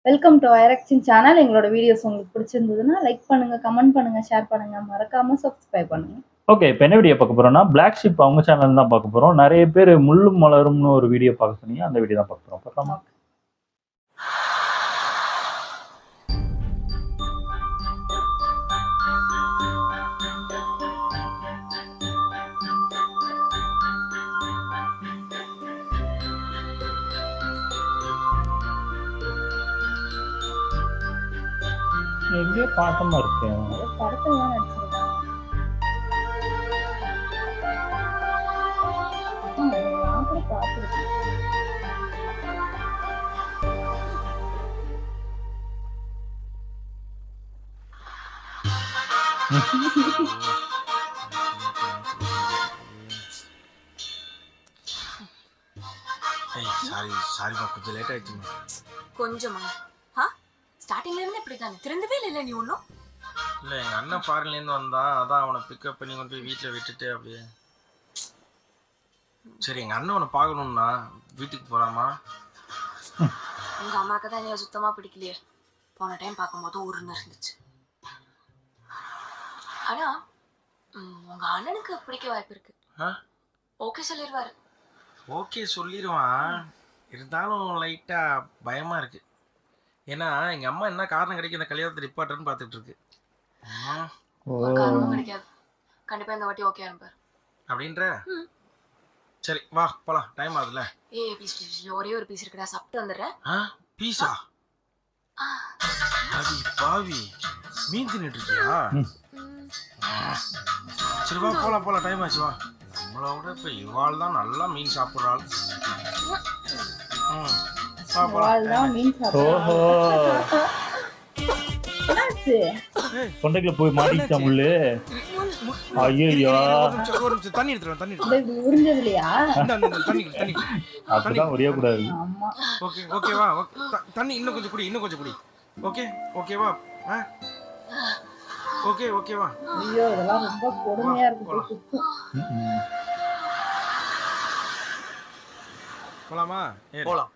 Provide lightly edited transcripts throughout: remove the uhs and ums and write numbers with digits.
Welcome to ஐரக்ஸின் சேனல். எங்களோட வீடியோஸ் உங்களுக்கு பிடிச்சிருந்ததுன்னா லைக் பண்ணுங்க, கமெண்ட் பண்ணுங்க, ஷேர் பண்ணுங்க, மறக்காம சப்ஸ்கிரைப் பண்ணுங்க. ஓகே, இப்போ என்ன வீடியோ பார்க்க போறோம்னா பிளாக் ஷிப் அவங்க சேனல் தான் பார்க்க போறோம். நிறைய பேர் முள்ளும் மலரும்னு ஒரு வீடியோ பார்க்க சொன்னீங்க, அந்த வீடியோ தான் பார்க்க போறோம். பார்க்கலாமா? எங்கேயோ பாட்டமா இருக்கு. படத்துல தான் நடிச்சிருக்காங்க. நான் கூட பார்த்துருக்கேன். சாரிமா, கொஞ்சம் லேட் ஆயிடுச்சுமா. கொஞ்சமா? ஸ்டார்டிங்ல இருந்து இப்படி தானே, திருந்தவே இல்லை நீ ஒன்றும். இல்லை, எங்கள் அண்ணன் ஃபாரின்லேருந்து வந்தான், அதான் அவனை பிக்கப் பண்ணி கொண்டு போய் வீட்டில் விட்டுட்டு அப்படியே. சரி, எங்கள் அண்ணன் அவனை பார்க்கணும்னா வீட்டுக்கு போகலாமா? உங்கள் அம்மாவுக்கு தான் என்னைய சுத்தமாக பிடிக்கலையே. போன டைம் பார்க்கும்போது ஊருன்னு இருந்துச்சு. ஆனால் உங்கள் அண்ணனுக்கு பிடிக்க வாய்ப்பு இருக்கு. ஓகே சொல்லிடுவாரு. ஓகே சொல்லிடுவான், இருந்தாலும் லைட்டாக பயமாக இருக்குது. ஏன்னா எங்கள் அம்மா என்ன காரணம் கிடைக்கும் இந்த கல்யாணத்தை நிப்பாட்டுன்னு பார்த்துட்டு இருக்கு. ஒரு காரணமும் கிடைக்காது. கண்டிப்பாக இந்த வாட்டி ஓகே அனுப்பார் அப்படின்ற. சரி வா போகலாம், டைம் ஆகுதுல்ல. ப்ளீஸ் ப்ளீஸ், ஒரே ஒரு பீஸ் இருக்குடா, சாப்பிட்டு வந்துடுறேன். பீஸா? அடி பாவி, மீன் தின்னுட்டு இருக்கியா? சரி வா போகலாம், டைம் ஆச்சு வா. நம்மளோட இப்போ இவாள் தான் நல்லா மீன் சாப்பிட்றாள். தொண்டைக்குள்ள போய் மாட்டிக்கிச்சா முள்ளு? ஐயோ, தண்ணி எடுத்துறேன். அதுதான் ஒரே கூடாது. ஓகேவா? தண்ணி இன்னும் கொஞ்சம் குடி. ஓகேவா? ஓகேவா? ஐயோ, இதெல்லாம் ரொம்ப கொடுமையா இருக்கு. போலாமா? போலாம்.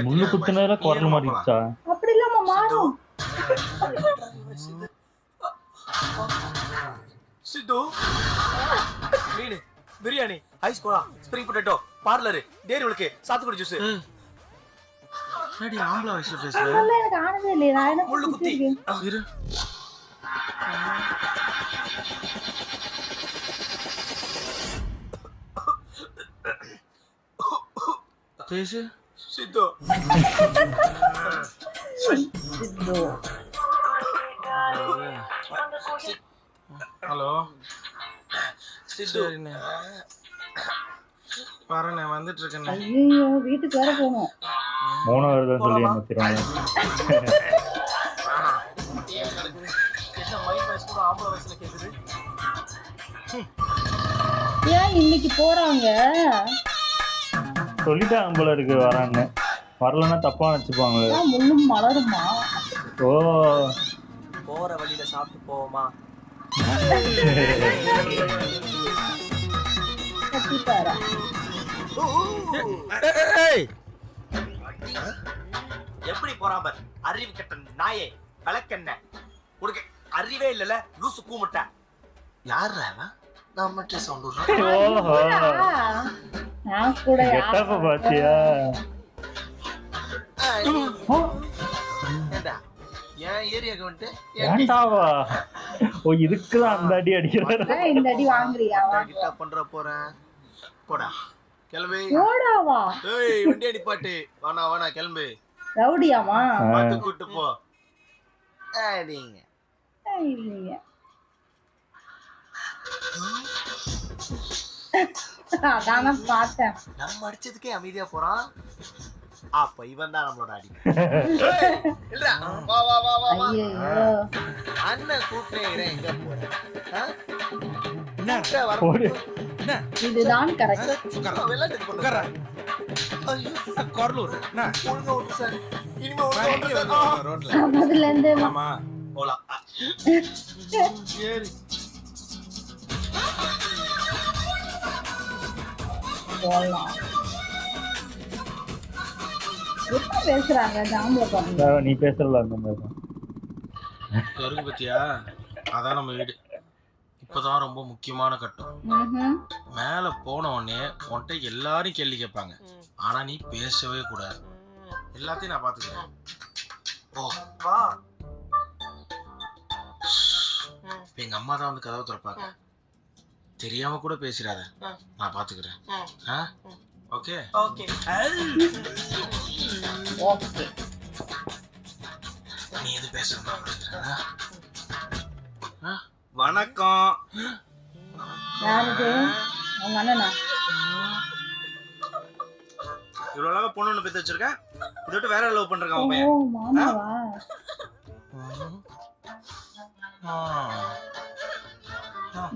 முள்ளு குத்துனதுல குரல் மாறிடுச்சா? அப்படி இல்லாம மாறும். சித்து, மீன், biryani, ice cola, spring potato, parlour, dairy milk, சாத்துக்குடி ஜூஸ். என்னடி ஆம்பளை வயசுல பேசுற? அதெல்லாம் எனக்கு ஆனதே இல்லையே. நான் என்ன முள்ளு குத்தி இரு. பேசு. சித்து, ஹலோ சித்து, வரேண்ணே, வந்துட்டு இருக்கேன். ஐயோ, வீட்டுக்கு வர போகணும். மூணாவது சொல்லி ஏமாத்திடுவாங்க. என்ன மைண்ட் வாய்ஸ் கூட ஆம்பளை வயசுல கேக்குது? ஏன் இன்னைக்கு போறாங்க? சொல்லிட்டாங்க போல இருக்கு வராங்க. வரலன்னா தப்பா நினைச்சுப்பாங்களே. முள்ளும் மலருமா? ஓ, போற வழியில சாப்பிட்டு போவோமா? கத்திப்பாரா? எப்படி போறாம அறிவு கெட்ட நாயே, விளக்கென்ன உனக்கு அறிவே இல்லல, லூசு கூமுட்ட. யாரு நான் மட்டும் சவுண்ட் விடுறேன். ஓஹோ, நான் கூட கெட்டப்ப பாத்தியா? ஏண்டா ஏன் ஏரியாக்கு வந்துட்டு ஏண்டாவா? ஓ, இதுக்குதான் அந்த அடி அடிக்கிறாரு. இந்த அடி வாங்குறியா? கிட்ட பண்ற போறேன். போடா கிளம்பு. போடாவா? ஏய், வண்டி அடிப்பாட்டு. வானா கிளம்பு. ரவுடியாமா? பாத்து கூட்டு போ. அடிங்க. இல்லைங்க. அதான் பார்த்தேன். நம்ம அடிச்சதுக்கே அமைதியா போறான். அப்ப இவன் தான் நம்மளோட அடி. இல்லடா, வா. ஐயோ, அண்ணன் கூப்பிட்டே எங்க போற? என்ன இதுதான் கரெக்ட். விளையாட்டு பண்ணுற. ஐயோ, குரலூர் என்ன ஒழுங்கா ஓட்டு சார். இனிமே ஒழுங்கா ரோட்ல. அதுல இருந்து ஆமா, போலாம். சரி போலாம். என்ன பேசுறாங்க ஜாம்பல பாருங்க. நீ பேசுறல அந்த மாதிரி தான். இருக்கு பத்தியா, அதான் நம்ம வீடு. இப்பதான் ரொம்ப முக்கியமான கட்டம். மேல போன உடனே உன்கிட்ட எல்லாரும் கேள்வி கேட்பாங்க, ஆனா நீ பேசவே கூடாது. எல்லாத்தையும் நான் பாத்துக்கிறேன். ஓ வா. இப்ப எங்க அம்மா தான் வந்து கதவை திறப்பாங்க. தெரியாம கூட பேசிடாத, நான் பாத்துக்கிறேன். Okay okay. ஓகே. நீ எது பேசுறா? வணக்கம். யாருக்கு? உங்க அண்ணனா? இவ்வளவு அழகா பொண்ணு ஒண்ணு பெத்து வச்சிருக்கேன். இதை விட்டு வேற லவ் பண்றாங்க ஓ அவன் பையன். மாமாவா?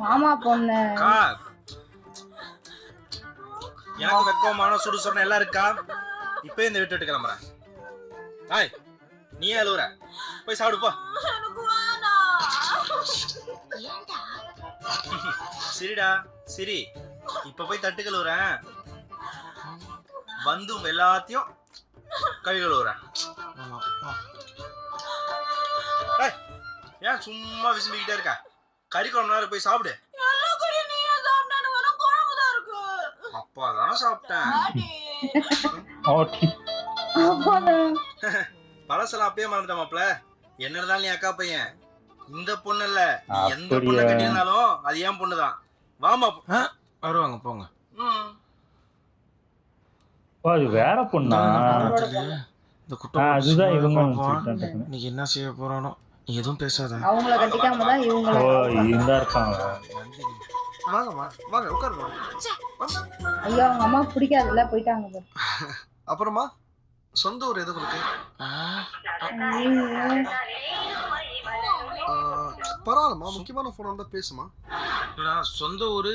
மாமா பொண்ணு. அக்கா, எனக்கு வெக்கமான சுடு சொன்ன எல்லாம் இருக்கா? இப்ப இந்த வீட்டு விட்டு கிளம்புறேன். ஹாய், நீ ஏன் அழுவுற? போய் சாப்பிடு போ. சரிடா சரி, இப்ப போய் தட்டு கழுவுறேன். வந்து உங்க எல்லாத்தையும் கை கழுவுறேன். ஏய், ஏன் சும்மா விசும்பிக்கிட்டே இருக்க? கறி குழம்பு நேரம் போய் சாப்பிடு. அப்பா தானே சாப்பிட்டேன். ஓகே. பழசெல்லாம் அப்பயே மறந்துட்டேன் மாப்ள. என்ன இருந்தாலும் நீ அக்கா பையன். இந்த பொண்ணு இல்ல, எந்த அப்படியா? பொண்ணை கட்டியிருந்தாலும் அது ஏன் பொண்ணுதான். வாமா. வருவாங்க போங்க. ஓ, அது வேற பொண்ணா? இந்த குட்டை அதுதான் இவங்க இன்னைக்கு என்ன செய்ய போறானோ. நீ எதுவும் பேசாத. அவங்கள கட்டிக்காம தான் இவங்கள. ஓ, இருந்தா இருக்காங்க. வாங்கம்மா வாங்க உட்காருங்க. ஐயோ அவங்க அம்மாவுக்கு பிடிக்காதுல்ல, போயிட்டாங்க பாரு. அப்புறமா சொந்த ஊர் எது உங்களுக்கு? பரவாயில்லம்மா, முக்கியமான ஃபோன் வந்தா பேசுமா. நான் சொந்த ஊரு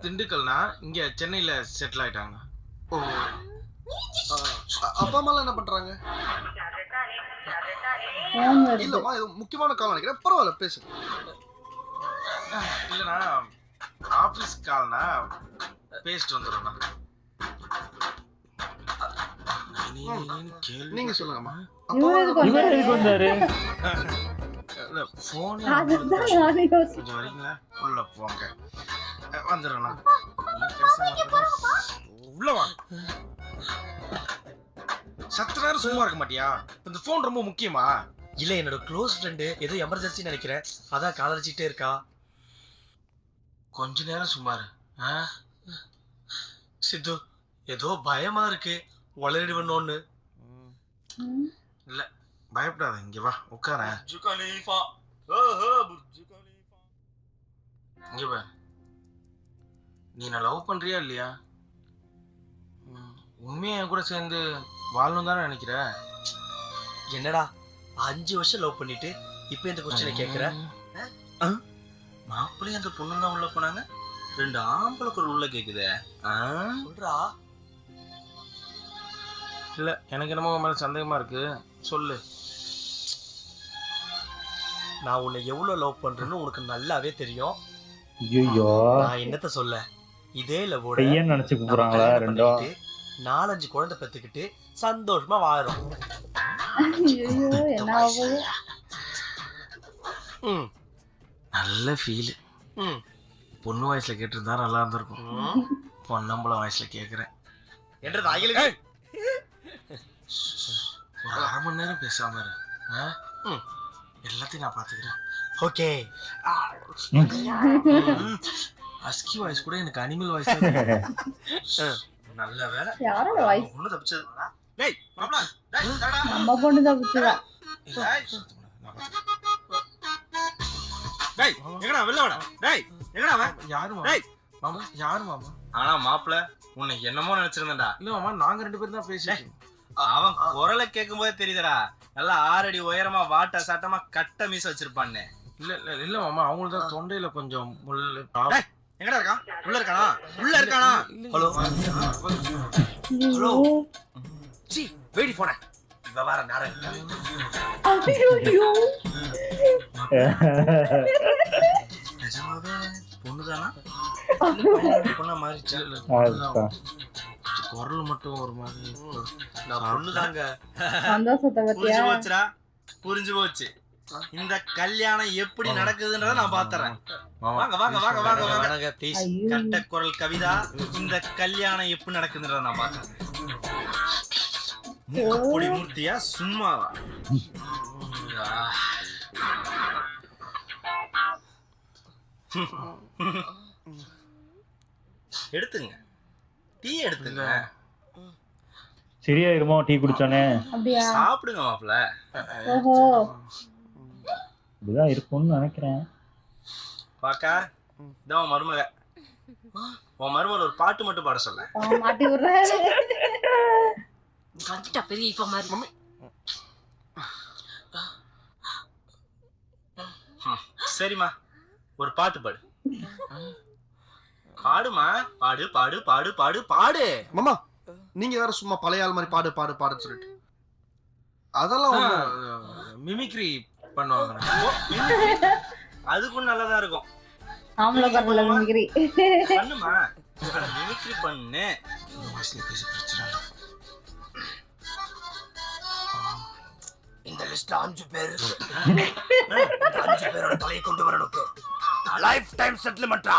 திண்டுக்கல்னா, இங்க சென்னையில செட்டில் ஆயிட்டாங்க. ஓ, அப்பா அம்மாலாம் என்ன பண்றாங்க? ஃபோன் வருது. இல்லம்மா, இது முக்கியமான கால் நினைக்கிறேன். பரவாயில்ல பேசுங்க. இல்லைண்ணா, ஆஃபீஸ் கால்னா பேசிட்டு வந்துடும்ண்ணா. நீங்க சொல்லுங்கம்மா. இவரு எதுக்கு இவர் எதுக்கு வந்தாரு? ஃபோன் அதுதான் நானே யோசிச்சேன். கொஞ்சம் வரீங்களா? உள்ள போங்க. வந்துடுறேண்ணா. உள்ள வா. சத்து நேரம் சும்மா இருக்க மாட்டியா? இந்த ஃபோன் ரொம்ப முக்கியமா? இல்ல, என்னோட க்ளோஸ் ஃப்ரெண்டு ஏதோ எமர்ஜென்சி நினைக்கிறேன், அதான் கால் அடிச்சுட்டே இருக்கா. கொஞ்ச நேரம் சும்மா இரு. சித்து, ஏதோ பயமா இருக்கு, வளரிடுவனோன்னு. இல்ல, பயப்படாத, இங்க வா உட்கார. இங்க பாரு, நீ நான் லவ் பண்றியா இல்லையா? உண்மையா என் கூட சேர்ந்து வாழணும் தானே நினைக்கிற? என்னடா 5 வருஷம் லவ் பண்ணிட்டு இப்ப இந்த கொஸ்டினை கேக்குற? மாப்பிள்ளையும் அந்த பொண்ணு தான் உள்ள போனாங்க, 2 ஆம்பளை குரல் உள்ள கேக்குதே. சொல்றா. இல்ல, எனக்கு என்னமோ உன் மேல சந்தேகமா இருக்கு, சொல்லு. நான் உன்னை எவ்வளவு லவ் பண்றேன்னு உனக்கு நல்லாவே தெரியும். ஐயோ, நான் என்னத்த சொல்ல, இதே லவ்வோட பையன் நினைச்சு கூப்பிடுறாங்களா ரெண்டும்? 4-5 குழந்தை பெத்துக்கிட்டு சந்தோஷமா வாழுறோம். ஐயோ என்ன ஆகுது? நல்ல ஃபீல். பொண்ணு வயசுல கேட்டிருந்தா நல்லா இருந்திருக்கும். பொன்னம்பள வயசுல கேக்குறேன். என்றது அகிலுக்கு ஒரு 1/2 மணி நேரம் பேசாம இரு. எல்லாத்தையும் நான் பாத்துக்கிறேன். ஓகே. அஸ்கி வாய்ஸ் கூட எனக்கு அனிமல் வாய்ஸ். நல்ல வேலை, யாரோட வாய்ஸ்? ஒண்ணு தப்பிச்சது. டேய் மாப்ள, டேய் டடா. நம்ம பொண்ணு தான் பிடிச்சதா? டேய் எங்கடா வெளில வாடா. டேய் எங்கடா அவன்? யாரு மாமா? டேய் மாமா யாரு மாமா? ஆனா மாப்ள, உன்னை என்னமோ நினைச்சிருந்தேன்டா. இல்ல மாமா, நாங்க 2 பேரும் தான் பேசிட்டோம். அவன் குரலை கேட்கும் போதே தெரியுதுடா, நல்லா 6 அடி உயரமா வாட்ட சாட்டமா கட்ட மீச வச்சிருப்பான்னு. இல்ல இல்ல இல்ல மாமா, அவங்களுக்கு தான் தொண்டையில கொஞ்சம் முள்ளு. எங்கடா இருக்கான்? உள்ள இருக்கானா? உள்ள இருக்கானா? ஹலோ ஹலோ, சி வெயிட் போன இவ வர நேரம். ஐயோ நிஜமாவே பொண்ணுதானா? பொண்ணா மாறிச்சா? குரல் மட்டும் ஒரு மாதிரி நான் பொண்ணுதாங்க. சந்தோஷத்தை பத்தியா புரிஞ்சு போச்சுடா, புரிஞ்சு போச்சு. இந்த கல்யாணம் எப்படி நடக்குதுன்றத நான் பாத்துறேன். வாங்க வாங்க வாங்க வாங்க வாங்க ப்ளீஸ். ஐயோ. கட்ட குரல் கவிதா, இந்த கல்யாணம் எப்படி நடக்குதுன்றத நான் பாத்துறேன். மூக்குப்பொடி மூர்த்தியா சும்மாவா? எடுத்துங்க, டீ எடுத்துங்க. சரியாயிருமோ டீ குடிச்சோன்னே? அப்படியா? சாப்பிடுங்க மாப்ள. ஓஹோ. இப்படிதான் இருக்கும்னு நினைக்கிறேன். பாக்கா, இதான் உன் மருமக. உன் மருமகள் ஒரு பாட்டு மட்டும் பாட சொல்ல. மாட்டி விடுறாரு. வந்துட்டா பெரிய இப்ப மாதிரி. சரிம்மா, ஒரு பாட்டு பாடு. பாடுமா, பாடு பாடு பாடு பாடு பாடு. மாமா நீங்க வேற சும்மா பழைய ஆள் மாதிரி பாடு பாடு பாடுன்னு சொல்லிட்டு அதெல்லாம் ஒண்ணும் மிமிக்ரி பண்ணுவாங்க. அதுக்கும் நல்லதா இருக்கும். ஆம்பளை குரல்ல மிமிக்ரி. பண்ணுமா, மிமிக்ரி பண்ணு. இந்த லிஸ்ட் 5 பேர். 5 பேரோட தலையை கொண்டு வரணுக்கு லைஃப் டைம் செட்டில்மெண்டா.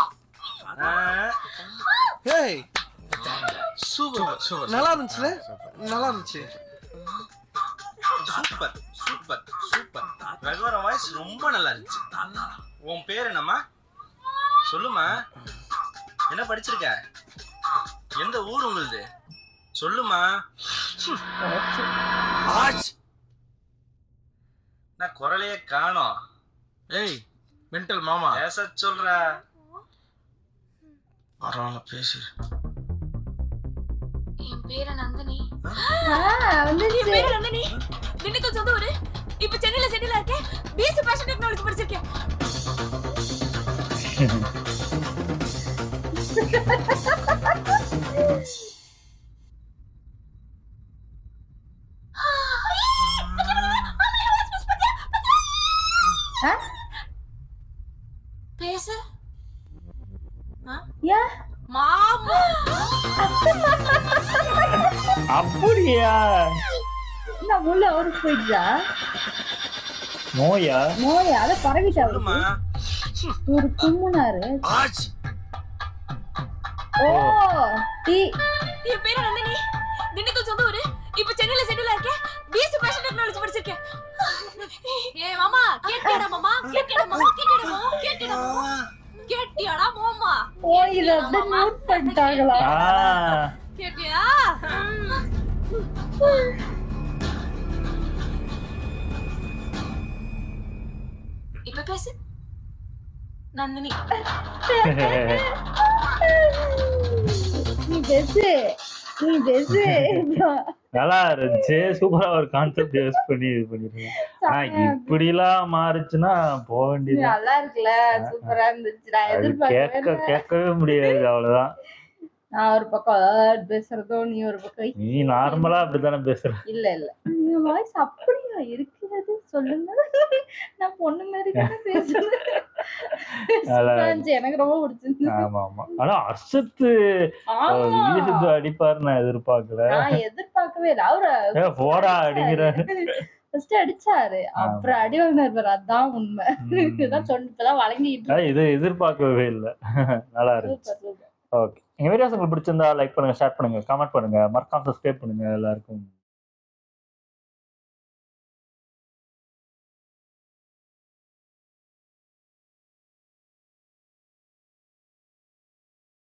ஏய் சூப்பர் சூப்பர். நல்லா இருந்துச்சுல, நல்லா இருந்துச்சு. Super super super. ரகுவர வாய்ஸ் ரொம்ப நல்லா இருந்துச்சு. உன் பேர் என்னம்மா? சொல்லுமா. என்ன படிச்சிருக்க? எந்த ஊர் உங்களுது? சொல்லுமா. நான் குரலையே காணோம். ஏய் மென்டல் மாமா, பேச சொல்ற. பரவாயில்ல பேசு. என் பேரு நந்தினி. வந்துச்சு. என் பேரு நந்தினி. திண்டுக்கல் சொந்த ஊரு. இப்ப சென்னையில செட்டில் இருக்கேன். பிஎஸ்சி ஃபேஷன் டெக்னாலஜி படிச்சிருக்கேன். பேசு. யா மாமா. அப்படியா? நான் உள்ள அவருக்கு போயிடுச்சா? நோயா? நோயா? அத பரவிட்டா சொல்லுமா. ஒரு கும்முனாரு. ஆச். ஓ டீ. என் பேரு நந்தினி. திண்டுக்கல் சொந்த ஊரு. இப்ப சென்னையில செட்டில் இருக்கேன். பிஎஸ்சி ஃபேஷன் டெக்னாலஜி படிச்சிருக்கேன். ஏ மாமா, கேட்டியாடா மாமா? கேட்டியாடா மாமா? கேட்டியாடா மாமா? கேட்டியாடா மாமா? கேட்டியாடா மாமா? ஓ இத அப்படியே நோட் பண்ணிட்டாங்களா? கேட்டியா? இப்ப பேசு. நந்தினி. நீ பேசு. நீ பேசு. நல்லா இருந்துச்சு. சூப்பரா ஒரு கான்செப்ட் யூஸ் பண்ணி இது பண்ணிருக்கீங்க. ஆனா இப்படி எல்லாம் மாறுச்சுன்னா போக வேண்டியது. நல்லா இருக்குல்ல, சூப்பரா இருந்துச்சு. நான் அது எதிர்பார்க்கவே கேட்கவே முடியாது. அவ்வளவுதான். நான் ஒரு பக்கம் பேசுறதோ, நீ ஒரு பக்கம். நீ நார்மலா அப்படித்தானே பேசுற? இல்ல இல்ல, உங்க வாய்ஸ் அப்படியா இருக்கிறது? சொல்லுங்க. நான் பொண்ணு மாதிரி தானே பேசுறேன். எனக்கு ரொம்ப பிடிச்சிருந்துச்சு. ஆமா ஆமா. ஆனா அர்ஷத் அடிப்பாரு நான் எதிர்பார்க்கல. நான் எதிர்பார்க்கவே இல்லை. அவரு போடா அடிங்கிற ஃபர்ஸ்ட் அடிச்சாரு, அப்புறம் அடி வாங்கினாரு பாரு. அதான் உண்மை. இப்பதான் வழங்கிட்டு இது எதிர்பார்க்கவே இல்லை. நல்லா இருந்துச்சு. ஓகே, எங்க வீடியோஸ் உங்களுக்கு பிடிச்சிருந்தா லைக் பண்ணுங்க, ஷேர் பண்ணுங்க, கமெண்ட் பண்ணுங்க, மறக்காம சப்ஸ்கிரைப் பண்ணுங்க. எல்லாருக்கும்